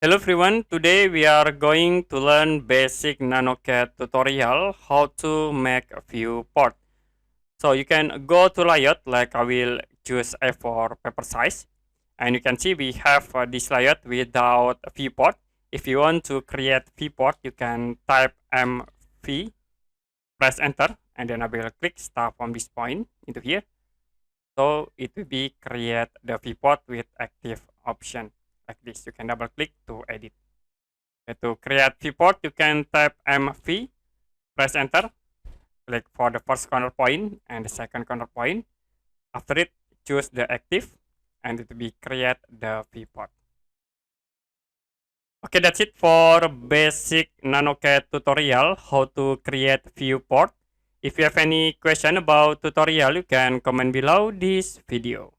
Hello everyone, today we are going to learn basic NanoCAD tutorial how to make a viewport. So you can go to layout, like I will choose A4 paper size, and you can see we have this layout without a viewport. If you want to create viewport, you can type MV, press enter, and then I will click start from this point into here. So it will be create the viewport with active option like this. You can double click to edit. To create viewport, you can type MV, press enter, click for the first corner point and the second corner point. After it, choose the active and it will be create the viewport. Okay, that's it for basic NanoCAD tutorial, how to create viewport. If you have any question about tutorial, you can comment below this video.